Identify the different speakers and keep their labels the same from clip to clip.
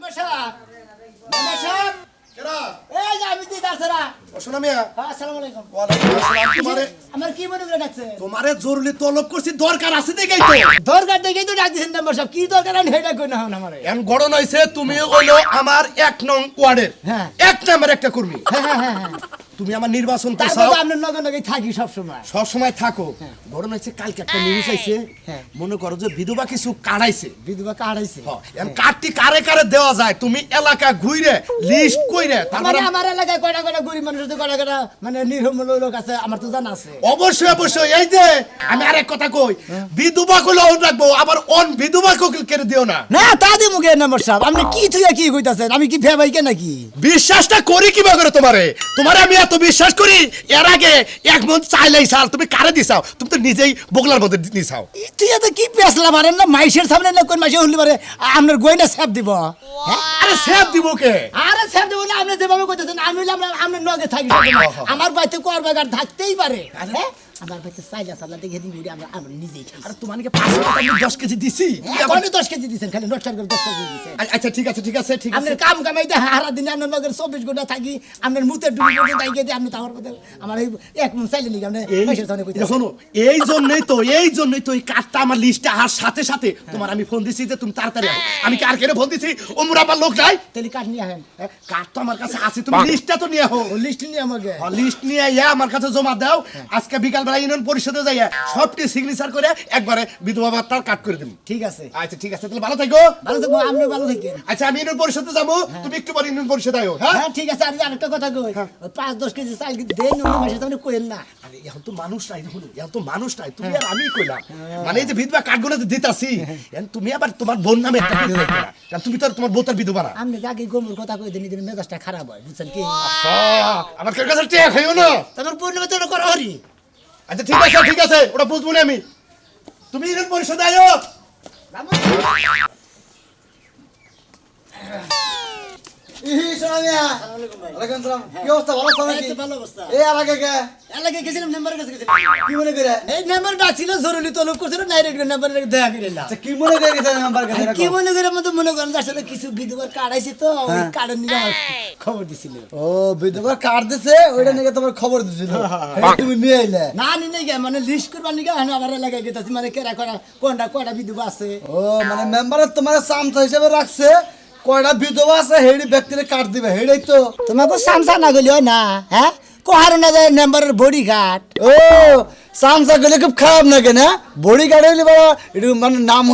Speaker 1: Member সাহেব, member সাহেব,
Speaker 2: কেডা?
Speaker 1: এই যে আমি দিদার সারা।
Speaker 2: শোনা মিয়া।
Speaker 1: আসসালামু আলাইকুম।
Speaker 2: ওয়ালাইকুম আসসালাম।
Speaker 1: আমার কি মনে করে ডাকছেন?
Speaker 2: তোমারে জরুরি তলব করছি, দরকার আছে দেখেই তো।
Speaker 1: দরকার দেখেই তো ডাক দিয়েছেন মেম্বার সাহেব। কি দরকার আমি হেডা কই না হন আমারে।
Speaker 2: এমন গড়ন হইছে, তুমি হইলো আমার 1 নং ওয়ার্ডের
Speaker 1: হ্যাঁ।
Speaker 2: 1 নাম্বার একটা কর্মী।
Speaker 1: হ্যাঁ।
Speaker 2: তুমি আমার নির্বাচন
Speaker 1: তারপর
Speaker 2: করছাও,
Speaker 1: তো আপনার নগে নগে থাকি সব সময়।
Speaker 2: সব সময় থাকো। গড়ন হইছে কালকে একটা নিউজ আইছে,
Speaker 1: হ্যাঁ।
Speaker 2: মনে করো যে বিধবা কিছু কাড়াইছে।
Speaker 1: বিধবা কাড়াইছে।
Speaker 2: এখন কাটটি কারে কারে দেওয়া যায়, তুমি এলাকা ঘুরে লিস্ট কইরে তারপরে
Speaker 1: আমার এলাকায় কয়টা কয়টা গরিব মানুষ আছে, কয়টা কয়টা মানে নির্মূল লোক আছে, আমার তো জানা আছে।
Speaker 2: অবশ্যই এই যে আমি আরেক কথা কই, বিধবা গুলো রাখবো, আবার অন বিধবা কোকিল কেড়ে দিও না।
Speaker 1: না তা দি মুখে মেম্বার সাহেব, আপনি কি থুইয়া কি কইতাছেন? আমি কি ফেবাইকে নাকি?
Speaker 2: বিশ্বাসটা করি কিভাবে করে তোমারে আমি এত বিশ্বাস করি। এর আগে 1 মন চাইলাই সাল তুমি কারে দিছাও, তুমি তো নিজেই বগলার মধ্যে নিছাও।
Speaker 1: তুই এত কি পেছলা মারেন না? মাইশের সামনে না কোন মাইশে হলি মারে আপনার গয়না ছাপ দিব?
Speaker 2: আরে সেব দিব কে?
Speaker 1: আরে ছাপ দিব না, আপনি যেভাবে কইতেছেন আমি হইলাম আপনার নগে থাকি সবসময়। আমার বাড়িতে করবাগার থাকতেই পারে। হ্যাঁ আমার বাড়িতে চাইলা চালা দেখে দিন আমরা নিজেই খাই।
Speaker 2: আরে তোমাকে 5 টাকা আমি 10 কেজি দিছি।
Speaker 1: আপনি 10 কেজি দিছেন, খালি নটসার করে 10 কেজি দিছেন।
Speaker 2: আচ্ছা ঠিক আছে
Speaker 1: আপনার কাম কামাইতে হারা দিন আপনার নগর 24 ঘন্টা থাকি, আপনার মুতের ডুবি করে তাই গিয়ে আপনি তাওয়ার পথে আমার এই 1 মন চাইলে নিকে আপনি মাইশের সামনে কইতেছেন।
Speaker 2: শোনো, এই জন্যই তো এই কার্ডটা আমার লিস্টে আসার সাথে সাথে তোমার আমি ফোন দিছি যে তুমি তাড়াতাড়ি আসো। আমি কার কেন ফোন দিছি, ওমর আমার লোক নাই।
Speaker 1: তাহলে কাট নিয়ে আসেন।
Speaker 2: কার্ড তো আমার কাছে আছে, তুমি লিস্টটা তো নিয়ে আহো।
Speaker 1: ও লিস্ট নিয়ে আমাকে
Speaker 2: লিস্ট নিয়ে আইয়া আমার কাছে জমা দাও। আজকে বিকাল বেলা ইউনিয়ন পরিষদে যাইয়া সবটি সিগনেচার করে একবারে বিধবা ভাতার কাট করে দেব।
Speaker 1: ঠিক আছে।
Speaker 2: আচ্ছা ঠিক আছে, তাহলে ভালো থাকো।
Speaker 1: ভালো থাকবো, আপনি ভালো থাকেন।
Speaker 2: আচ্ছা আমি ইউনিয়ন পরিষদে যাবো, তুমি একটু পরে ইউনিয়ন পরিষদে আয়ো। হ্যাঁ
Speaker 1: হ্যাঁ ঠিক আছে। আর আরেকটা কথা কই, 5-10 কেজি চাল দেন অন্য মাসে তাহলে কইেন না।
Speaker 2: আরে এখন তো মানুষ নাই, দেখুন এখন তো মানুষ নাই, তুমি আর আমি কইলাম মানে এই যে বিধবা কার্ডগুলো যে দিতাছি, এখন তুমি আবার তোমার বোন নামে একটা করে রাখবে না, কারণ তুমি তো আর তোমার বোতার বিধবা না।
Speaker 1: আপনি যাকে গোমর কথা কই দেন, এদের মেজাজটা খারাপ হয়, বুঝছেন কি?
Speaker 2: আমার কার কাছে টেক হইও না।
Speaker 1: তোমার পূর্ণিমা তো করা হরি।
Speaker 2: আচ্ছা ঠিক আছে ওটা বুঝবো না আমি, তুমি ইউনিয়ন পরিষদে আয়ো।
Speaker 1: ভালো অবস্থা। এলাকায় গেছিলাম, মেম্বারের কাছে গেছিলাম। এই মেম্বার ডাকছিল, জরুরি তলব করছিল, ডাইরেক্ট মেম্বারের দেখা করে এলাম। কি মনে করে মনে করেন যে আসলে কিছু বিধবার কার্ড আইছে তো, ওই কার্ডের নিয়ে আমার খবর দিছিল।
Speaker 3: ও বিধবা কার্ড দিছে, ওইটা নিয়ে তোমার খবর দিছিল, তুমি নিয়ে আইলে?
Speaker 1: না নিয়ে গে মানে লিস্ট করবার নিয়ে আমার এলাকায় গেতাছি, মানে কেরা করা কোনটা বিধবা আছে।
Speaker 3: ও মানে মেম্বারে তোমার চামচা হিসেবে রাখছে, কয়টা বিধবা আছে হেডি ব্যক্তিরে কার্ড দিবে, হেডাই তো
Speaker 1: তোমাকে সামসা না গেলে হয় না। হ্যাঁ কোহার না যায় মেম্বারের বডি গার্ড।
Speaker 3: ও চামচা গেলে খুব খারাপ নাকি না? বডি গার্ড হইলে বাবা একটু মানে নাম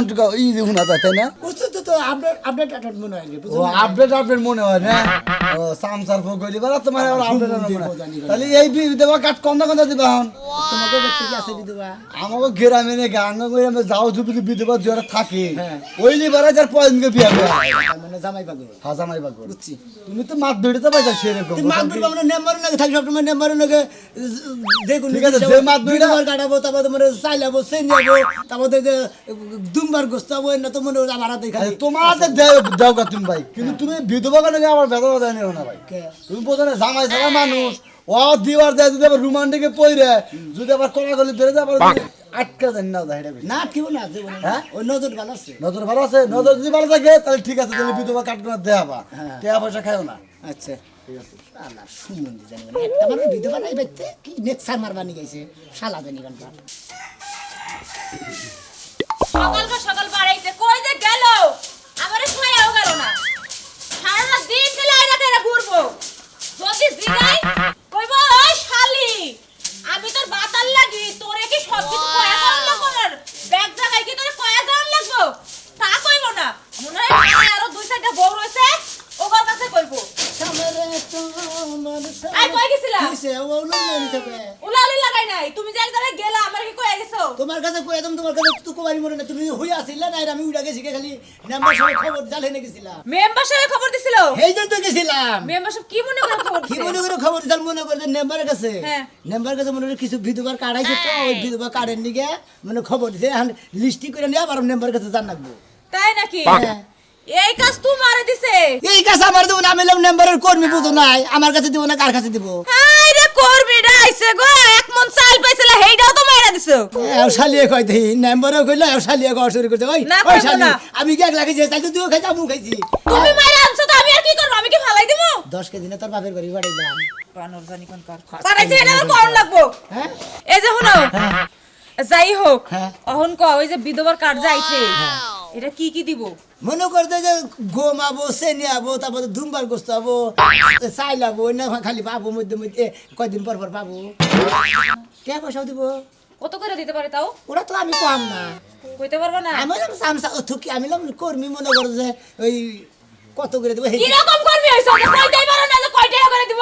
Speaker 3: ই শোনা যায়, তাই না?
Speaker 1: বুঝছো তো আপডেট মনে হয় না,
Speaker 3: ও
Speaker 1: বুঝছো না?
Speaker 3: আপডেট মনে হয় না? ও চামচার ফোক হইলে বাবা তোমার আপডেট মনে হয়। তাহলে এই বিধবা কার্ড কোনটা দিবা এখন?
Speaker 1: তোমাকে ব্যক্তি কি আছে বিধবা?
Speaker 3: আমাকে গ্রামে নে গান গ্রামে যাও যদি বিধবা দুয়ারা থাকে, ওইলি বারা যার পয়েন্টকে বিয়া করে
Speaker 1: মানে জামাই পাগল।
Speaker 3: হাজামাই বাগর।
Speaker 1: বুঝছি।
Speaker 3: তুমি তো মাত ধরিতে পাইছা সেরকম।
Speaker 1: তুমি মাতবুর বামনা নেম্বারের লাগে থাকি, সবসময় নেম্বারের লাগে দেখুন।
Speaker 3: ঠিক আছে, যে মাতবুরটা
Speaker 1: কাটাবো, তারপর তোমার চাইলাবো, চেন যাবো, তারপর যে দুমবার গোস্তাবো, না তো মনে হয় আমার হাতে খালি।
Speaker 3: তোমার হাতে দেও গা তুমি ভাই, কিন্তু তুমি বিধবা কেন আবার বেদা বেদা নিও না ভাই। তুমি বোঝো না, জামাই সারা মানুষ ও দিবার দেয়, যদি আবার রোমান্টিকে পইরে যদি আবার কলাগলি ধরে যায়, আবার আটকা জানি না যায়।
Speaker 1: না কি না জীবনে, হ্যাঁ ওই নজর ভালো আছে।
Speaker 3: নজর ভালো আছে, নজর যদি ভালো থাকে তাহলে ঠিক আছে, তাহলে বিধবা কাটনা দেয়াবা, টাকা পয়সা খাইও না।
Speaker 1: আচ্ছা ঠিক আছে। আল্লাহ সুমন্দি জানি না, একটা মানুষ বিধবা নাই বাইতে কি নেক্সার মারবানি গাইছে শালা জানি গানটা।
Speaker 4: সকাল বাড়াইছে, কই যে গেল আমারে কইও গেল না। সারা দিন গেলে আইরা ঘুরবো, যদি জিগাই কইব ওই শালি আমি তোর বাতাল লাগি, তোরে কি সব কিছু কয়া দাও লাগবো, ব্যাগ জায়গায় কি তোরে কয়া দাও লাগবো, তা কইব না। মনে হয় আরো 2-4টা বউ রয়েছে, ওগর কাছে কইব। আই কই গেছিলা?
Speaker 1: কিসে ওগুলো নিতে হবে?
Speaker 4: উলালি লাগাই নাই, তুমি যে এক জায়গায় গেলা আমারে কি কইয়া গেছো?
Speaker 1: তোমার কাছে কই একদম, তোমার কাছে তো কোবারি মনে না, তুমি হই আসিলা না, আমি উড়া গেছি খালি নাম্বার সব খবর জালে নে গেছিলাম।
Speaker 4: মেম্বার সাহেব খবর দিছিল?
Speaker 1: এই জন্য তো গেছিলাম।
Speaker 4: মেম্বার সাহেব কি মনে করে খবর
Speaker 1: কি
Speaker 4: দিছে?
Speaker 1: মনে করে খবর দিলাম, মনে করে যে নাম্বারের কাছে,
Speaker 4: হ্যাঁ।
Speaker 1: নাম্বারের কাছে মনে করে কিছু বিধবার কার্ড আইছে তো, ওই বিধবা কার্ডের নিগে মানে খবর দিছে, এখন লিস্টি করে নিয়ে আবার নাম্বারের কাছে জান লাগবো।
Speaker 4: তাই নাকি?
Speaker 1: হ্যাঁ।
Speaker 4: এই কাজ তোমারে দিছে?
Speaker 1: এই কাছে আমার দেবো না, আমি হলাম নাম্বারের কর্মী, বুঝো নাই? আমার কাছে দিব না, কার কাছে দিব?
Speaker 4: হাই রে কর্মীরা আইছে গো, 1 মন চাল পাইছিলা, হেইটাও তো মাইরা দিছো।
Speaker 1: এও শালিয়ে কই দেই, নাম্বারও কইলো, এও শালিয়ে কই শুরু করতে। ওই
Speaker 4: না,
Speaker 1: ওই
Speaker 4: কইবো
Speaker 1: শালি,
Speaker 4: না।
Speaker 1: আমি কি এক লাখে যে চাইছো, তুইও খাইছ, আমিও খাইছি।
Speaker 4: তুমি মাইরা
Speaker 1: 10 কেজি না তোর বাপের বাড়ি বাড়াইলাম
Speaker 4: বানর জানি কোন কার পারাইছে এটা আমার কোন লাগবো
Speaker 1: হ্যাঁ
Speaker 4: এই যে শুনো যাই হোক
Speaker 1: হ্যাঁ।
Speaker 4: অহন ক ওই যে বিধবার কার্ড যাইছে এটা কি কি দিব
Speaker 1: মনে করতে যে গম আবো চেনি আবো তারপর ধুমবার গোস্ত আবো চাইল আবো না খালি পাবো মধ্যে মধ্যে কয়দিন পর পর পাবো টাকা পয়সাও দিব
Speaker 4: কত করে দিতে পারে তাও
Speaker 1: ওরা তো আমি কম না
Speaker 4: কইতে পারবো না
Speaker 1: আমি সামসা থুকি আমি কর্মী মনে করো যে ওই কত করে দেবো
Speaker 4: কি রকম করবি হইছে কইতেই পারো না যে কয় টাকা করে দিব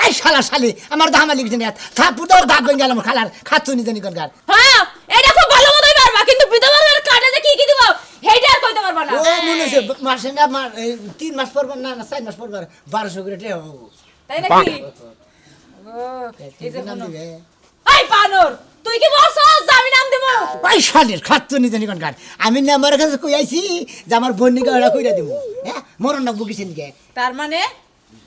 Speaker 1: আই শালা শালি আমার দামালি কিছু নেই থাপুর তোর দাঁত ভেঙে গেলাম খালার খাচ্ছু নি জানি কোনকার
Speaker 4: হ্যাঁ এটা খুব ভালো মতোই পারবা কিন্তু বিধবার কার্ডে যে কি কি দিব হেইটা আর কইতে পারবা না
Speaker 1: ও মনে হচ্ছে মাসে না 3 মাস পর না 4 মাস পর 1200 করে টাকা পাবো
Speaker 4: তাই নাকি ও এই যে
Speaker 1: নাম
Speaker 4: শুনো
Speaker 1: দিবে
Speaker 4: এই বানর তুই কি বলছ যে আমি নাম দেব
Speaker 1: ওই শালির খাচ্ছু নি জানি কোনকার আমি না আমার কাছে কই আইছি যে আমার বন্নিকে ওরা কইরা দেবো হ্যাঁ মরণ না বুকিছেন কে
Speaker 4: তার মানে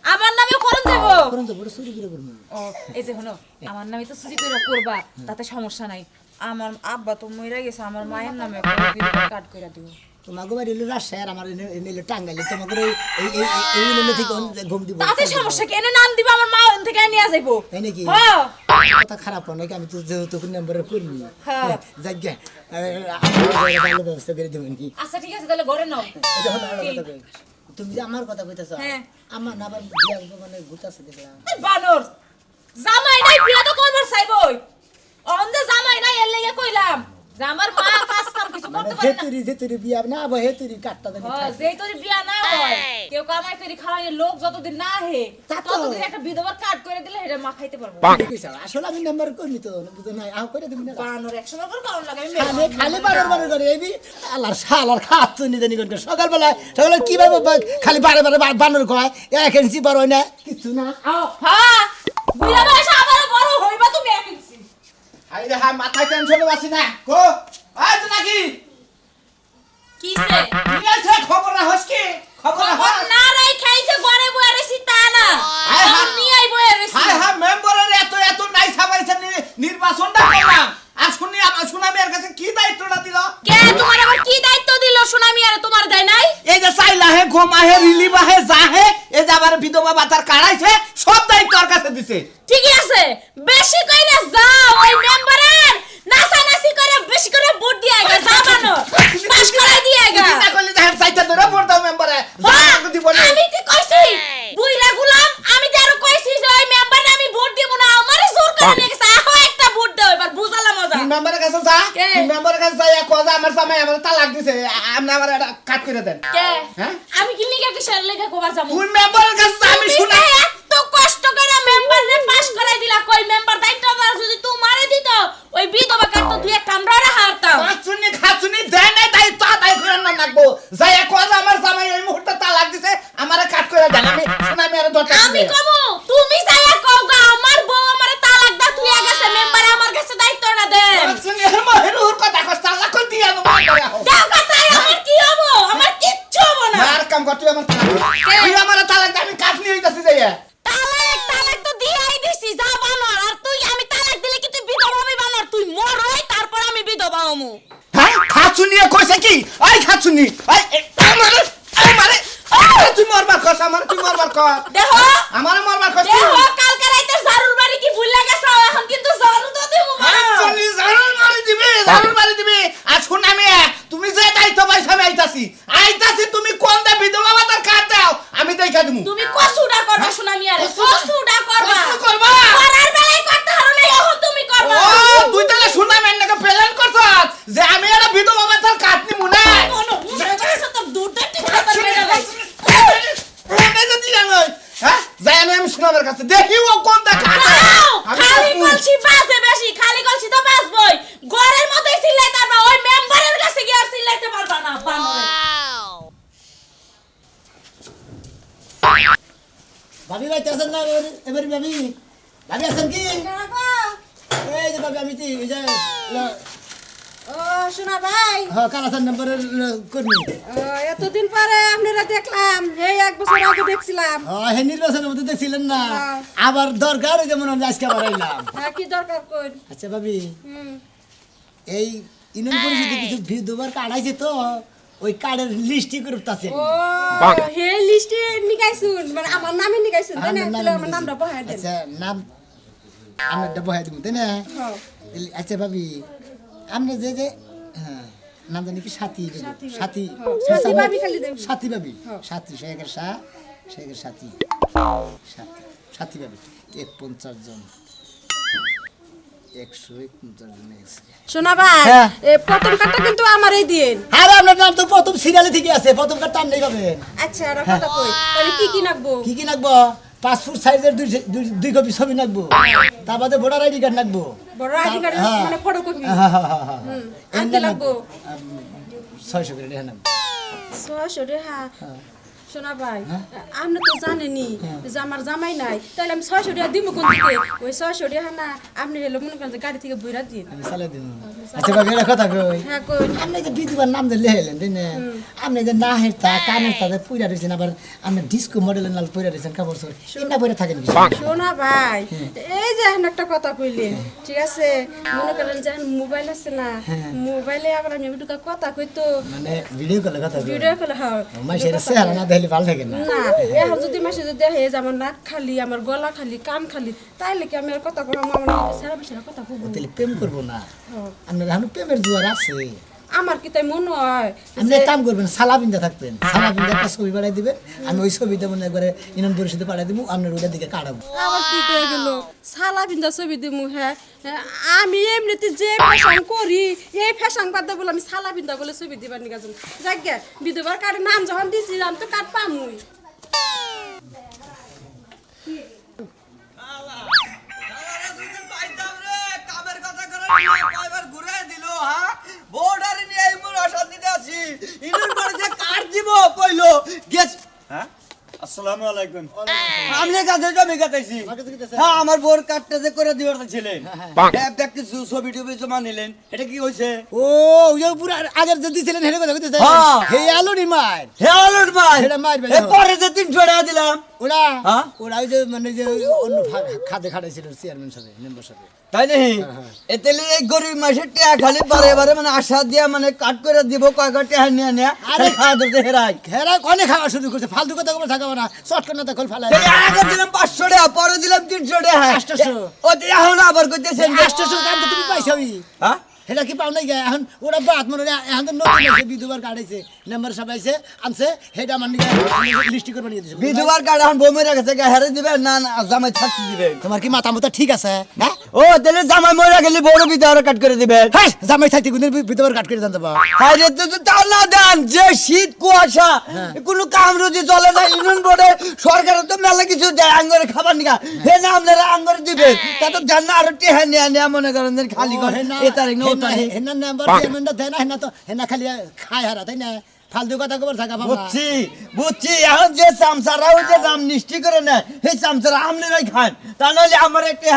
Speaker 4: আমার নামে খরচ দেব
Speaker 1: করুন তো বড় চুরি করে করবো
Speaker 4: ও এই যে শুনো আমার নামে তো চুরি করে করবা তাতে সমস্যা নাই আমার আব্বা তো মইরা গেছে আমার মায়ের নামে কাট কইরা দিব
Speaker 1: তোমাকে বাড়ি হলো রাজশাহী আর আমার এনে টাঙ্গাইলে তোমাকে এই এনে থেকে ঘুম দিব
Speaker 4: তাতে সমস্যা কি এনে নাম দিব আমার মা ওখান থেকে নিয়ে যাইবো
Speaker 1: তাই নাকি
Speaker 4: হ্যাঁ
Speaker 1: কথা খারাপ নাকি আমি তো যেহেতু নাম্বারে কর্মী
Speaker 4: হ্যাঁ।
Speaker 1: যাজ্ঞা ভালো ব্যবস্থা করে দেবেন কি
Speaker 4: আচ্ছা ঠিক আছে তাহলে ঘরে নাও
Speaker 1: এটা হলো আমার কথা কই। তুমি যে আমার কথা কইতেছ
Speaker 4: হ্যাঁ।
Speaker 1: আমার না আবার বিয়া মানে ঘুরতেছে দেখলাম
Speaker 4: এই বানর জামাই নাই বিয়া তো করবার চাইবই অন্ধে জামাই নাই এর লাগি কইলাম যে আমার মা কাজ কাম কিছু করতে পারে না
Speaker 1: যেতুরি বিয়া না আবার হেতুরি কাটটা দেন
Speaker 4: হ্যাঁ যেই তোর বিয়া না হয় কেউ কামাই করে খাওয়ায় লোক যতদিন না হে
Speaker 1: তা তো।
Speaker 4: ততদিন একটা বিধবার কাট করে দিলে এটা মা খাইতে পারবো
Speaker 1: আসলে আমি নাম্বার কর্মী তো বুঝো না আহ করে দিবি না
Speaker 4: বানর 100 বার করে কারণ লাগে আমি
Speaker 1: খালি খালি বারে করে এই আল্লাহর শালার খাচ্ছ নি জানি কোন সকালবেলা কিভাবে খালি বারে বানর কয় 1 ইঞ্চি বড় হয় না কিছু না
Speaker 4: হ্যাঁ বুইরা বয়স আবার বড় হইবা তুমি একিনছি
Speaker 2: আই রে হ্যাঁ মাথায় টেনশন আছে না কো আজ নাকি
Speaker 4: কিসে
Speaker 2: কি আছে খবর রাখছ কি খবর
Speaker 4: খবর না রাই খাইছে ঘরে বইয়া রেছি তা না
Speaker 2: হায় হায়।
Speaker 4: আমি নিয়ে আই বইয়া রেছি
Speaker 2: হাই হাই মেম্বারের এত নাই সাবাইছে নির্বাচনটা করলাম আর শুনামি এর কাছে কি দায়িত্বটা দিল
Speaker 4: কে তোমার আবার কি দায়িত্ব দিল সুনামি আর তোমার দেয় নাই
Speaker 2: এই যে চাইলা হে ঘুমা হে রিলিভ হে জাহে এই যে আবার বিধবা ভাতার কাড়াইছে সব দায়িত্ব ওর কাছে দিছে
Speaker 4: ঠিকই আছে বেশি কইরা যাও ওই মেম্বারের নাচানাচি করে বেশি করে ভোট দিয়ে আইগা যাবানো পাস করাই দিয়ে আইগা
Speaker 2: চিন্তা করলে যে চাইতে ধরে ভোট দাও মেম্বারে
Speaker 4: হ্যাঁ,
Speaker 2: জামাকে দিব না
Speaker 4: আমি কি কইছি বুইরা গুলাম আমি যারো কইছি যে ওই মেম্বারে আমি ভোট দেব না আমারে জোর করে নিয়ে গেছে আহো একটা ভোট দাও এবার বুঝালাম মজা
Speaker 2: তিন মেম্বারের কাছে যা
Speaker 4: কে?
Speaker 2: তিন মেম্বারের কাছে যাই কথা আমার জামাই আমার তালাক দিছে আপনি আমার এটা কাট করে দেন
Speaker 4: কে
Speaker 2: হ্যাঁ?
Speaker 4: আমি কি লিগা কিসের লেখা কবার যাবো
Speaker 2: কোন মেম্বারের কাছে যা আমি
Speaker 4: তুমি
Speaker 2: শুনা
Speaker 4: যে এত কষ্ট করে মেম্বারে পাস করাই দিলা কই মেম্বার দায়িত্বটা যদি তোমারে দিত ওই বিধবা কাট দুই এক কামড়া হারতাম
Speaker 2: খাচুনি দেয় নাই দায়িত্ব আদায় করে না লাগবো যাই কথা আমার জামাই এই মুহূর্তে তালাক দিছে আমারে কাট করে দেন আমি শুনামি আর দরকার
Speaker 4: আমি কমু তুমি যাইয়া কওগা আমার বউ আমারে তালাক দা তুই গেছে মেম্বারে আমার কাছে দায়িত্বটা দেন
Speaker 2: খাচুনি মহেরুর কথা কষ্ট তালাক কই দিয়া দেবো
Speaker 4: দাও কথাই আমার কি হবো আমার কিচ্ছু হবো না
Speaker 2: মার কাম কর তুই আমার তুই আমার তালাক দে, আমি কাট নিয়ে যাইতাছি যাইয়া
Speaker 4: তালাক তো দিয়াই দিছি যা বানর আর তুই আমি তালাক দিলে কি তুই বিধবা হবি বানর তুই মর হই তারপর আমি বিধবা হমু
Speaker 2: হ্যাঁ খাচুনি কইছে কি আই খাচুনি আই আমারে তুই মরবার কস আমার তুই মরবার কস
Speaker 4: দেখো
Speaker 2: আমারে মরবার কস
Speaker 4: দেখো কালকে রাইতে জারুর বাড়ি কি ভুলে গেছো এখন কিন্তু জারু তো দেবো
Speaker 2: খাচুনি জারুর মারি দিবি আর শুনামি তুমি যে দায়িত্ব পাইছ আমি আইতাছি তুমি কোন দে বিধবা ভাতার কাট দাও আমি দেখা দিমু
Speaker 4: তুমি কসুডা করবা শুনামি আরে কসুডা করবা
Speaker 2: কসু করবা?
Speaker 4: করার বেলায় করতে হারো না এখন তুমি করবা
Speaker 2: ও তুই তাহলে শুনামি এন্ডকে প্ল্যান করছস যে আমি এটা বিধবা ভাতার কাট নিমু না
Speaker 4: কোনো মুখে কইছ তো দুধটা ঠিক খাতা মেরে লাই
Speaker 2: আমি শুনামের কাছে দেখি ও কোন দেখা
Speaker 4: খালি গলছি বাসে বেশি খালি গলছি তো বাসবই ঘরের মধ্যেই চিল্লাইতে পারবা ওই মেম্বারের কাছে গিয়ে আর চিল্লাইতে পারবা না বানরে
Speaker 1: ভাবি ভাই আছেন না এবারে ভাবি ভাবি আছেন কি এই যে ভাবি আমি এই যে
Speaker 5: ও শোনা ভাই
Speaker 1: হ্যাঁ কালাসান নাম্বারের কর্মী
Speaker 5: এতদিন পরে আপনারা দেখলাম এই 1 বছর আগে দেখছিলাম
Speaker 1: হ্যাঁ নির্বাচনের মধ্যে দেখছিলেন না
Speaker 5: হ্যাঁ।
Speaker 1: আবার দরকার যেমন আমি আজকে আবার আইলাম
Speaker 5: কি দরকার কই
Speaker 1: আচ্ছা ভাবি এই ইউনিয়ন পরিষদে কিছু বিধবার কাটাইছে তো ওই কার্ডের লিস্টই করতেছে
Speaker 5: ও হে লিস্টে নিগাইছুন মানে আমার নামে নিগাইছুন তাই না তাহলে আমার নামটা বহায় দেন
Speaker 1: আচ্ছা নাম আমরা বহাই দিব তাই না
Speaker 5: হ্যাঁ
Speaker 1: আচ্ছা ভাবি আপনি যে যে হ্যাঁ নাম জানি কি সাথী
Speaker 5: সাথী ভাবি।
Speaker 1: সাথী
Speaker 5: হ্যাঁ, সাথী ভাবি খালি দেব।
Speaker 1: সাথী ভাবি
Speaker 5: হ্যাঁ।
Speaker 1: সাথী শেখের শেখের সাথী সাথী সাথী ভাবি 51 জন 151 জন এসে
Speaker 5: শোনা ভাই
Speaker 1: হ্যাঁ।
Speaker 5: এই প্রথম কার্ডটা কিন্তু আমারই দিন
Speaker 1: আরে আপনার নাম তো প্রথম সিরিয়ালে থেকে আছে প্রথম কার্ড টান নেই পাবেন
Speaker 5: আচ্ছা আর কথা কই তাহলে কি নাকবো
Speaker 1: কি কি নাকবো পাসপোর্ট সাইজের দুই কপি ছবি নাকবো তার বাদে ভোটার আইডি কার্ড নাকবো
Speaker 5: বড় আইডি কার্ড
Speaker 1: হ্যাঁ।
Speaker 5: মানে ফটোকপি
Speaker 1: হ্যাঁ হ্যাঁ হ্যাঁ হ্যাঁ
Speaker 5: হুম
Speaker 1: এই
Speaker 5: আনতে লাগবো
Speaker 1: 600 করে টাকা নাকবো
Speaker 5: 600 টাকা শোনা ভাই আপনি তো জানেনই যে আমার জামাই নাই তাহলে আমি 600 টাকা দিব কোন থেকে ওই 600 টাকা না আপনি হলো মনে করেন যে গাড়ি থেকে বইরা দিন
Speaker 1: আমি চালাই দিন আচ্ছা ভাবি এটা কথা কই
Speaker 5: হ্যাঁ কই
Speaker 1: আপনি যে বিধবার নাম দিয়ে লেহেলেন তাই না আপনি যে না হেরতা কানের তাতে পুইরা দিয়েছেন আবার আপনি ডিস্কো মডেলের নাল পুইরা দিয়েছেন কাপড় চোর এটা পরে থাকেন কি?
Speaker 5: শোনা ভাই এই যে এখন একটা কথা কইলেন ঠিক আছে মনে করেন যে মোবাইল আছে না মোবাইলে আবার আমি একটু কথা কইতো
Speaker 1: মানে ভিডিও কলে কথা কই
Speaker 5: ভিডিও কল হয়
Speaker 1: মাসের চেহারা না দেখলে ভালো থাকে না
Speaker 5: না এখন যদি মাসে যদি দেখে যে আমার নাক খালি আমার গলা খালি কান খালি তাইলে কি আমি আর কথা কইব আমার সারা বছর কথা কইব
Speaker 1: তাহলে প্রেম করবো না আপনার এখন প্রেমের জোয়ার আছে
Speaker 5: আমার কি তাই মনে হয়
Speaker 1: আপনি এক কাম করবেন সালা বিন্দা থাকবেন সালা বিন্দা একটা ছবি পাঠাই দিবেন আমি ওই ছবিটা মনে একবারে ইনাম পরিষদে পাঠাই দিব আপনার ওইটার দিকে কাটাবো
Speaker 5: আবার কি কয়ে গেল সালা বিন্দা ছবি দিমু হ্যাঁ আমি এমনিতে যে ফ্যাশন করি এই ফ্যাশন বাদে বলে আমি সালা বিন্দা বলে ছবি দিবার নিকা যান যাকে বিধবার কার্ডের নাম যখন দিছিলাম তো কার্ড পামুই
Speaker 3: আসসালামু আলাইকুম আমি কাছে জমি কাটাইছি হ্যাঁ আমার বোর কাটটা যে করে দিবার ছিলেন ব্যক্তি ছবি টবি জমা নিলেন এটা কি হইছে
Speaker 1: ও ওই পুরো আগের যে দিছিলেন হেরে কথা কইতেছে
Speaker 3: হ্যাঁ।
Speaker 1: হে আলুনি মার
Speaker 3: হে আলোর ভাই
Speaker 1: এটা মারবে না।
Speaker 3: পরে যে 300 টাকা দিলাম
Speaker 1: ওরা
Speaker 3: হ্যাঁ?
Speaker 1: ওরা ওই যে মানে যে অন্য খাতে খাটাইছিল চেয়ারম্যান সাথে মেম্বার সাথে
Speaker 3: তাই নাকি এতেলে এই গরিব মাসের টাকা খালি বারে বারে মানে আশা দিয়া মানে কাট করে দিব কয় কয় টাকা নিয়ে নিয়ে আরে খাওয়া ধরতে হেরাই
Speaker 1: হেরা কোনে খাওয়া শুরু করছে ফালতু কথা বলে থাকাবো না শর্ট করে না খোল ফালাই
Speaker 3: এই আগে দিলাম 500 টাকা পরে দিলাম 300 টাকা
Speaker 1: 800
Speaker 3: ও তো এখন আবার কইতেছেন যে
Speaker 1: 800 দাম তো তুমি পাইছই
Speaker 3: হ্যাঁ
Speaker 1: হেরা কি পাও নাই গে এখন ওরা বাত মনে হয় এখন তো নতুন আছে বিধবার কাটাইছে নাম্বার সব আইছে আনছে হেডা মান লিস্টি করে বানিয়ে দিছে
Speaker 3: বিধবার কার্ড এখন বউ মেরে গেছে হেরে দিবে না না জামাই থাকতে দিবে
Speaker 1: তোমার কি মাথা মতো ঠিক আছে হ্যাঁ
Speaker 3: ও তাহলে জামাই মরে গেলে বড় বিধবার কাট করে দিবে
Speaker 1: হ্যাঁ জামাই থাকতে কোনদিন বিধবার কাট করে জানতে পাও
Speaker 3: আরে তো তাও না দেন যে শীত কুয়াশা কোনো কাম রুজি চলে না ইউনিয়ন বোর্ডে সরকার তো মেলা কিছু দেয় আঙ্গরে খাবার নিকা হে না আপনারা আঙ্গরে দিবে তা তো জান না আরো টেহা নিয়ে মনে করেন যে খালি করে এ তারিখ না ও তারিখ
Speaker 1: হেনা নাম্বার চেয়ারম্যানটা দেয় না হেনা তো হেনা খালি খায় হারা তাই না ফালতু কথা কবার থাকা বাবা
Speaker 3: বুঝছি বুঝছি এখন যে চামচারা ওই যে দাম নিষ্টি করে নেয় সেই চামচারা আপনারাই খান তা নাহলে আমার একটা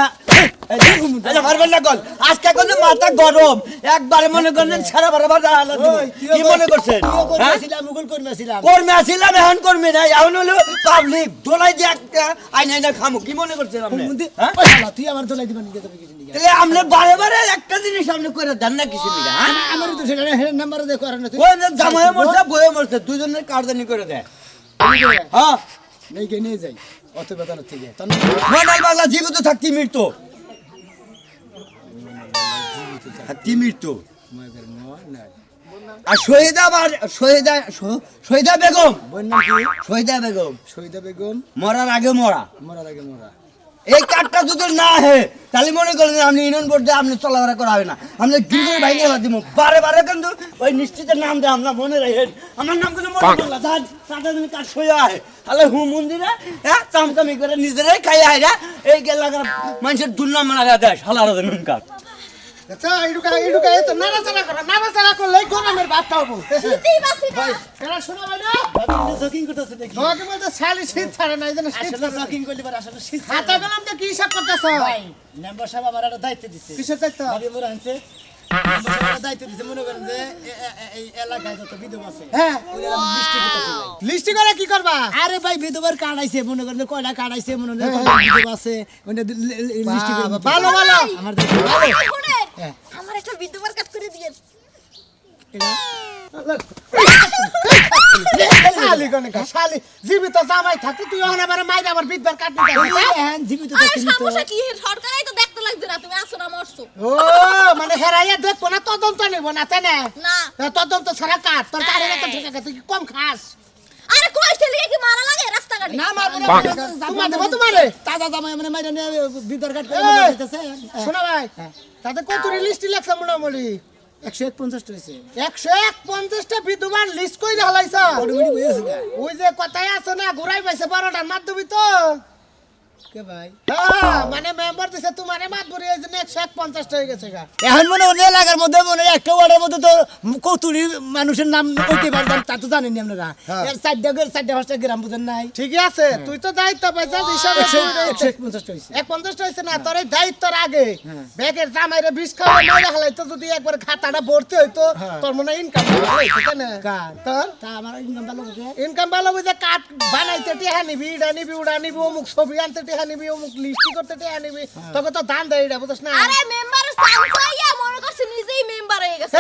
Speaker 3: মারবেন না গল আজকে কোনো মাথা গরম একবারে মনে করেন সারা বারে বারে কি মনে করছেন
Speaker 1: মুগল কর্মী
Speaker 3: কর্মী আসিলাম এখন কর্মী নাই এখন হলো পাবলিক দোলাই দিয়ে একটা আইনা খামো কি মনে করছেন আপনি
Speaker 1: তুই আমার তোলাই দিবা নিয়ে যাবে কিছু নিয়ে
Speaker 3: তাহলে আপনি বারে বারে একটা জিনিস আপনি করে দেন না কিছু নিয়ে
Speaker 1: আমার তো সেটা নাম্বার দে করার না তুই
Speaker 3: ওই যে জামাই মরছে বয়ে মরছে দুজনের কারদানি করে দেয় হ্যাঁ
Speaker 1: নেই গে নিয়ে যাই অত বেতন থেকে
Speaker 3: মডেল বাংলা জীবিত থাকতি মৃত্যু থাকতি মৃত্যু আর শহীদা বেগম শহীদা বেগম
Speaker 1: শহীদা বেগম
Speaker 3: মরার আগে মরা
Speaker 1: মরার আগে মরা
Speaker 3: এই কার্ডটা যদি না হে তাহলে মনে করেন আপনি ইউনিয়ন বোর্ডে আপনি চলাফেরা করা হবে না আপনি গিরগির ভাইকে দিব বারে বারে কিন্তু ওই নিশ্চিতের নাম দেয় আমরা মনে রাখেন আমার নাম কিন্তু মনে করলা তাদের তুমি কাজ সইয়া আহে তাহলে হু মন্দিরে হ্যাঁ চামচামি করে নিজেরাই খাই আয় এই গেলাগা মানুষের দুর্নাম মারা দেয় সালারা দেন কাজ
Speaker 1: আচ্ছা এডুকা তো নাড়াচাড়া করলে গরমের ভাতটা হবো কেন শোনা ভাই না জকিং করতেছে দেখি জকিং বলতে শালি শীত ছাড়ে না এজন্য শীত জকিং করলি পারে আসলে শীত হাতে গেলাম তো কি হিসাব করতেছ ভাই মেম্বার সাহেব আমার একটা দায়িত্ব দিছে কিসের দায়িত্ব ভাবি মোরা আনছে দায়িত্ব দিছে মনে করেন যে এই এলাকায় যত বিধবা আছে হ্যাঁ লিস্টি করে কি করবা আরে ভাই বিধবার কার্ড আইছে মনে করেন কয়টা কার্ড আইছে মনে করেন বিধবা আছে ওটা লিস্টি করে ভালো ভালো আমার দায়িত্ব ভালো
Speaker 4: আমার একটা বিধবার কাজ করে দিয়ে
Speaker 1: এটা
Speaker 2: শালি কোনে কা শালি জীবিত জামাই থাকতে তুই ওখানে আবার মাইরা আবার বিধবার কাটনি
Speaker 1: হ্যাঁ জীবিত
Speaker 4: আরে
Speaker 1: থাকি তো
Speaker 4: সমস্যা কি সরকারই তো দেখতে লাগছে না তুমি আসো না মরছো
Speaker 2: ও মানে হেরাইয়া দেখবো না তদন্ত নেব না তাই না
Speaker 4: না
Speaker 2: তদন্ত ছাড়া কাট তোর গাড়ি তো ঠিক আছে তুই কম খাস
Speaker 4: আরে কইছে লিয়ে কি মারা লাগে রাস্তাঘাটে
Speaker 1: না মারবো না
Speaker 2: তোমার দেবো তোমারে
Speaker 1: তাজা জামাই মানে মাইরা নিয়ে বিদর কাট করে
Speaker 2: এই!
Speaker 1: দিতেছে
Speaker 2: শোনা ভাই তাতে কত লিস্ট লাগছে মোটামুটি
Speaker 1: 151 হইছে
Speaker 2: 151টা বিধবার লিস্ট কই হালাইছ
Speaker 1: অটোমেটিক হয়ে গেছে
Speaker 2: ওই যে কথাই আছে না ঘুরাই পাইছে 12টার মাধ্যমে তো
Speaker 1: কে ভাই
Speaker 2: হ্যাঁ মানে মেম্বার দিছে তোমারে মাত ভরি এই জন্য 150টা হয়ে গেছে গা
Speaker 1: এখন মনে হয় এলাকার মধ্যে মনে হয় একটা ওয়ার্ডের মধ্যে তো কতুরি মানুষের নাম কইতে পারতাম তা তো জানেন আপনারা
Speaker 2: হ্যাঁ।
Speaker 1: এর 4টা 5টা গ্রাম বুঝেন নাই
Speaker 2: ঠিকই আছে তুই তো দায়িত্ব পাইছিস হিসাবে
Speaker 1: 150 হইছে
Speaker 2: 150টা হইছে না তোর এই দায়িত্বর আগে ব্যাগের জামাইরে বিষ খাওয়া মাইরা হালাইতো যদি একবার খাতাটা ভর্তি হইতো তোর মনে ইনকাম ভালো হইতো তাই না
Speaker 1: কার?
Speaker 2: তোর
Speaker 1: তা আমার ইনকাম ভালো বুঝে
Speaker 2: ইনকাম ভালো বুঝে কাঠ বানাইতে টিহা নিবি ইডা নিবি উড়া নিবি অমুক ছবি আনতে টিহা নিবি অমুক লিস্টি করতে টিহা নিবি তোকে তো দান দেয় এটা বুঝছ না
Speaker 4: আরে মেম্বারের সাংসাইয়া মনে করছে নিজেই মেম্বার হয়ে গেছে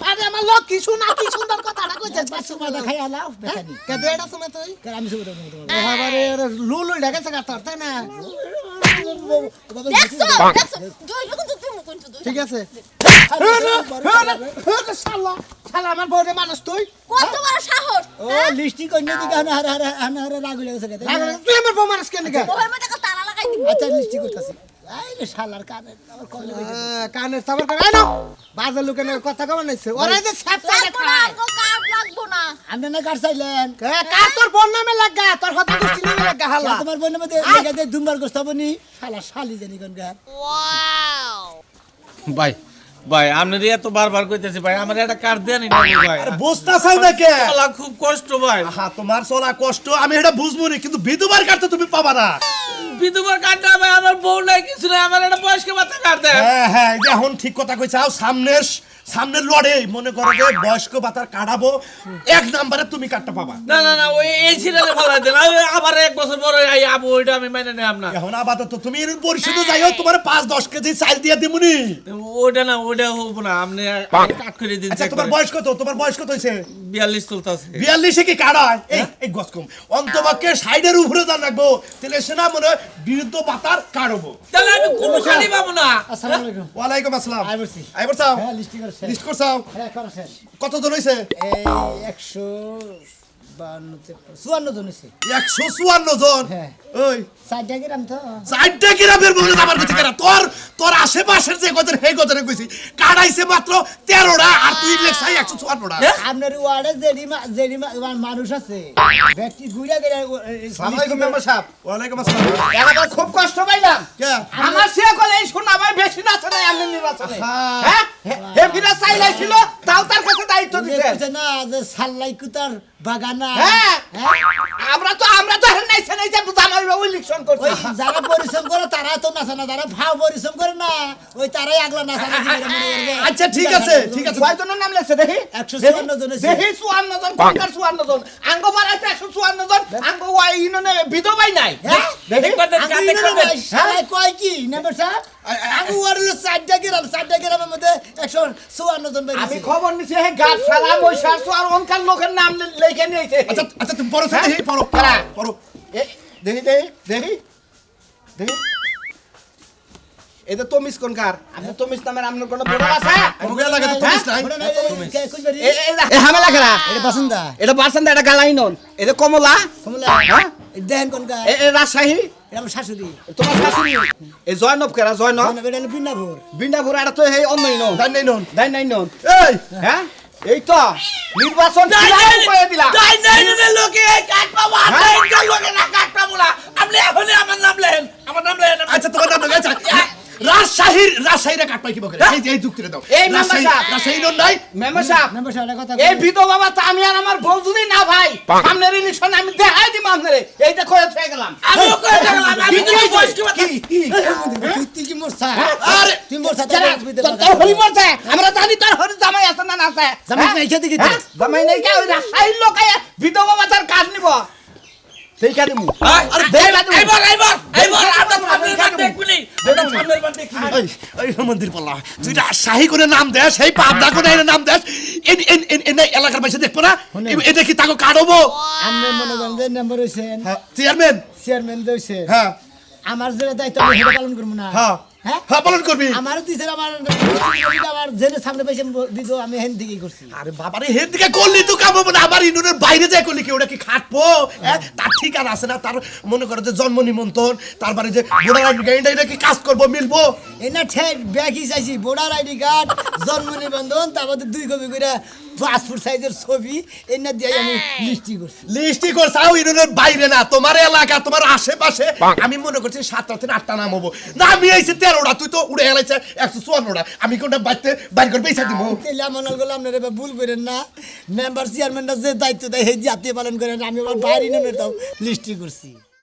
Speaker 2: আরে আমার লোক কি শোনা কি সুন্দর কথাটা কইছিস
Speaker 1: সুবাদা খাই আলাও বেখানি
Speaker 2: কে দে এটা শুনে তুই
Speaker 1: কার আমি সুবাদা দেবো তোমার
Speaker 2: এবারে লুলু ঢাকেছে গা তোর তাই না
Speaker 4: দেখছো দেখছো জয় যখন তুমি কোনটা দুই
Speaker 2: ঠিক আছে শালা শালা আমার বউরে মানুষ তুই
Speaker 4: কত বড় সাহস
Speaker 1: ও লিস্টি কইনে দিকে হানা রাগ হয়ে গেছে কেন
Speaker 2: তুই আমার বউ মানুষ কেন
Speaker 4: বউয়ের মধ্যে একটা তালা লাগাই দিবি
Speaker 1: আচ্ছা লিস্টি করতেছি আই রে শালার কানে আমার কল
Speaker 2: কানের সাবার করে না বাজার লোকের কথা কম নাইছে ওরা যে সাপ সাইডে
Speaker 4: লাগবো না
Speaker 2: খায়
Speaker 4: আমগো কার্ড লাগবো না
Speaker 1: আপনি না কার চাইলেন
Speaker 2: কার তোর বোন নামে লাগা তোর হতা গোষ্ঠী নামে লাগা হালা
Speaker 1: তোমার বোনের মধ্যে লেগে যায় দুমবার গোস্ত হবনি শালা শালি জানি কোন গার
Speaker 6: ভাই ভাই আপনারই এত বারবার কইতেছি ভাই আমার একটা কার্ড দেন না ভাই
Speaker 2: বুঝতা চাও না কে
Speaker 6: চলা খুব কষ্ট ভাই
Speaker 2: হ্যাঁ তোমার চলা কষ্ট আমি এটা বুঝবো না কিন্তু বিধবার কাটতে তুমি পাবা না
Speaker 6: বিধবার কার্ডটা ভাই আমার বউ নাই কিছু নাই আমার একটা বয়স্ক ভাতা কার্ড দেন
Speaker 2: হ্যাঁ হ্যাঁ এই যে এখন ঠিক কথা কইছাও সামনের লড়ে মনে করো যে বয়স্ক ভাতার কাটাবো 1 নম্বরে তুমি কাটতে পাবা
Speaker 6: না না না ওই এই সিরিয়ালে ফলাই দেন আবার 1 বছর পরে আই আবু ওইটা আমি মেনে নিলাম না
Speaker 2: এখন আপাতত তুমি এর পরিশোধে যাইও তোমার 5-10 কেজি চাল দিয়ে দিমুনি
Speaker 6: ওইটা না ওইটা হবো না আপনি কাট করে দিন
Speaker 2: আচ্ছা তোমার বয়স কত হইছে
Speaker 6: 42 চলতেছে
Speaker 2: 42 এ কি কাটা হয় এই গসকম অন্তবাক্যে সাইডের উপরে দান রাখবো তাহলে সেনা মনে হয় বিরুদ্ধ ভাতার কাটবো
Speaker 6: তাহলে আমি কোনো খালি পাবো না
Speaker 1: আসসালামু আলাইকুম
Speaker 2: ওয়ালাইকুম আসসালাম
Speaker 1: আই বলছি
Speaker 2: আই বলছাও
Speaker 1: হ্যাঁ লিস্টি করে শেষ
Speaker 2: লিস্ট করছাও
Speaker 1: হ্যাঁ করা শেষ
Speaker 2: কতজন হইছে
Speaker 1: এই 152 জন হইছে
Speaker 2: 154 জন
Speaker 1: হ্যাঁ।
Speaker 2: ওই
Speaker 1: 4টা গ্রাম তো
Speaker 2: চারটা গ্রামের বলে আমার কাছে কেন তোর আশেপাশের যে গদের হে গদরে কইছি কাটাইছে মাত্র 13টা আর তুই লেখছাই 154টা
Speaker 1: আপনার ওয়ার্ডে যেডি মানুষ আছে ব্যক্তি ঘুরে গেলে
Speaker 7: সালামালাইকুম মেম্বার সাহেব
Speaker 2: ওয়ালাইকুম আসসালাম
Speaker 7: এলাকায় খুব কষ্ট পাইলাম
Speaker 2: কে
Speaker 7: আমার সে কলে এই শোনা ভাই বেশি না আছে না এমনি নির্বাচনে
Speaker 2: হ্যাঁ।
Speaker 7: হ্যাঁ হে ফিরা চাইলাইছিল তাও তার কাছে দায়িত্ব দিতে
Speaker 1: না যে সাল্লাই কুতার বাগানা
Speaker 7: হ্যাঁ আমরা তো হেন নাইছে নাই যে জামাই বাবু ইলেকশন
Speaker 1: ওই
Speaker 7: করছে
Speaker 1: যারা পরিশ্রম করে তারা তো নাচে না যারা ভাও পরিশ্রম করে না ওই তারাই আগলা নাচা নাচি করে মনে করবে।
Speaker 2: আচ্ছা ঠিক আছে ঠিক আছে
Speaker 7: কয়জনের নাম লেখছে দেখি
Speaker 1: 154 জন হয়েছে।
Speaker 7: দেখি 54 জন কোনকার 54 জন আঙ্গ পাড়াতে 154 জন আঙ্গ ওয়াই ইউনিয়নে বিধবাই নাই
Speaker 1: হ্যাঁ?
Speaker 7: দেখি
Speaker 1: আমি ইনো ভাই, শালায় কয় কি নাম্বার স্যার আমি ওয়ার্ডে 4টা গ্রামের মধ্যে 154 জন
Speaker 7: আমি
Speaker 1: বেরিয়েছে
Speaker 7: খবর নিছি হে গাছ সালা বৈশাখ আর অনকার লোকের নাম লেখে নিয়েছে
Speaker 2: আচ্ছা আচ্ছা তুমি পড়ো দেখি পড়ো
Speaker 7: কারা?
Speaker 2: পড়ো
Speaker 7: দেখি এটা তো মিস কোনকার আপনি তো মিস নামের আপনার কোনো বড় আছে
Speaker 2: আমাকে লাগে তো তুমি নাই
Speaker 1: ওটা নাই, কে কই বেরি
Speaker 7: এ হামেলা খেলা
Speaker 1: এটা বাসন্দা
Speaker 7: এটা বারসান্দা এটা গালাইনন এটা কমলা
Speaker 1: কমলা
Speaker 7: হ্যাঁ
Speaker 1: দেন কোন গা
Speaker 7: এ রাজশাহী
Speaker 1: এটা আমার শাশুড়ি
Speaker 7: তোমার শাশুড়ি এ জয়নব কেরা জয়নব
Speaker 1: না বেটা বিন্নাপুর
Speaker 7: বিন্দাপুর এটা তো এই অন্যই নন
Speaker 2: জান নাই নন
Speaker 7: দাই নাই নন
Speaker 2: এই
Speaker 7: হ্যাঁ এই তো নির্বাচন করে দিলা
Speaker 6: তাই নাই রে লোকে কাট পাবো আর লোকে না কাট পাবো না আপনি এখনই আমার নাম লেন
Speaker 2: আচ্ছা তোমার নাম গেছে রাজশাহীরা কাট পাই কি বকে এই যুক্তিটা দাও
Speaker 7: এই মেম্বার সাহেব।
Speaker 2: রাজশাহী নন নাই
Speaker 7: মেম্বার সাহেব
Speaker 1: নাম্বার সাহেব কথা
Speaker 7: এই বিধবা বাবা তো আমি আর আমার বউ যদি না ভাই সামনের ইলেকশন আমি দেখাই দিম আপনারে এইটা কয়ে থয়ে গেলাম
Speaker 6: আমিও কই গেলাম আমি তো বয়স্ক ভাতা
Speaker 1: তুই কি মোরছা
Speaker 7: আরে
Speaker 1: তুই মোরছা
Speaker 7: তোর হরি মরছে আমরা জানি তোর হরি জামাই আছে না না আছে
Speaker 1: জামাই নাই খেতে গেছে
Speaker 7: জামাই নাই কে ওই রাজশাহীর লোক আয়া বিধবা বাবা তার কাজ নিব
Speaker 2: দেখা দিমু
Speaker 6: আরে এইবার আমরা সামনের বার দেখবি আমরা সামনের বার দেখবি
Speaker 2: এই মন্দির পাল্লা তুই যা শাহী করে নাম দেস সেই পাবদা করে নাম দেস এন এলাকার বাইসে দেখবো না এটা কি তাকে কাটবো
Speaker 1: আপনি মনে করেন যে নাম্বার হইছেন
Speaker 2: চেয়ারম্যান
Speaker 1: চেয়ারম্যান দইছেন
Speaker 2: হ্যাঁ
Speaker 1: আমার যেটা দায়িত্ব আমি সেটা পালন করবো না
Speaker 2: হ্যাঁ
Speaker 1: হ্যাঁ
Speaker 2: হ্যাঁ পালন করবি
Speaker 1: আমার দিছে আমার যেটা সামনে পাইছে দিত আমি হেন দিকেই করছি
Speaker 2: আরে বাবারে হেড দিকে করলি তো কাম হবে না আমার ইউনিয়নের বাইরে যায় করলি কি ওটা কি খাটবো তার ঠিকানা আছে না তার মনে করো যে জন্ম নিমন্ত্রণ তারপরে যে ভোটার আইডি কার্ড এটা কি কাজ করবো মিলবো
Speaker 1: এনা ঠেক ব্যাগই চাইছি ভোটার আইডি কার্ড জন্ম নিবন্ধন তারপর 2 কপি করে পাসপোর্ট সাইজের ছবি এনা দিয়ে আমি লিস্টি করছি
Speaker 2: লিস্টি করছাও ইউনিয়নের বাইরে না তোমার এলাকা তোমার আশেপাশে আমি মনে করছি 7টা থেকে 8টা নাম হবো না আমি আইছি 13টা তুই তো উড়ে এলাইছে 154টা আমি কোনটা বাইর করে পয়সা দিব
Speaker 1: তেলা মনাল গেলে আপনারা এবার ভুল করেন না মেম্বার চেয়ারম্যানরা যে দায়িত্ব দেয় সেই জাতীয় পালন করেন আমি আবার বাইরে নিয়ে লিস্টি করছি